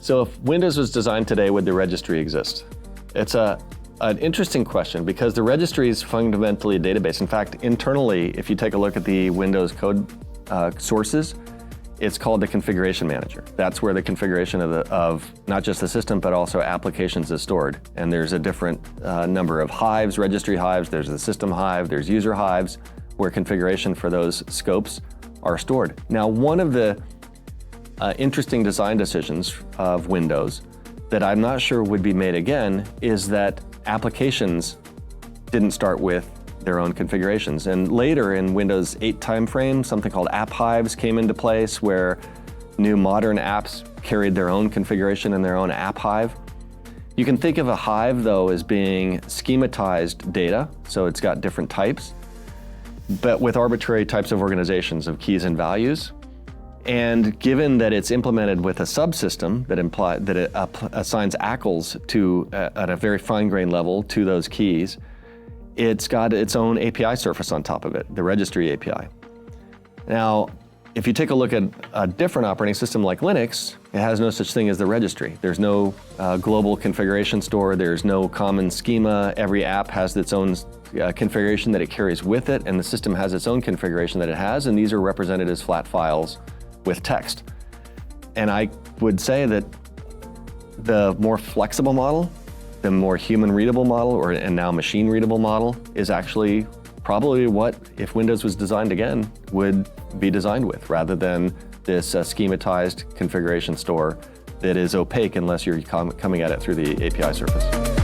So if Windows was designed today, would the registry exist? It's an interesting question because the registry is fundamentally a database. In fact, internally, if you take a look at the Windows code sources, it's called the configuration manager. That's where the configuration of not just the system, but also applications is stored. And there's a different number of hives, registry hives, there's the system hive, there's user hives, where configuration for those scopes are stored. Now, one of the interesting design decisions of Windows that I'm not sure would be made again is that applications didn't start with their own configurations. And later in Windows 8 timeframe, something called app hives came into place where new modern apps carried their own configuration in their own app hive. You can think of a hive though as being schematized data, so it's got different types, but with arbitrary types of organizations of keys and values. And given that it's implemented with a subsystem that it assigns ACLs to at a very fine-grained level to those keys, it's got its own API surface on top of it, the registry API. Now, if you take a look at a different operating system like Linux, it has no such thing as the registry. There's no global configuration store, there's no common schema. Every app has its own configuration that it carries with it, and the system has its own configuration that it has, and these are represented as flat files with text. And I would say that the more flexible model, the more human-readable model, and now machine-readable model, is actually probably what, if Windows was designed again, would be designed with, rather than this schematized configuration store that is opaque unless you're coming at it through the API surface.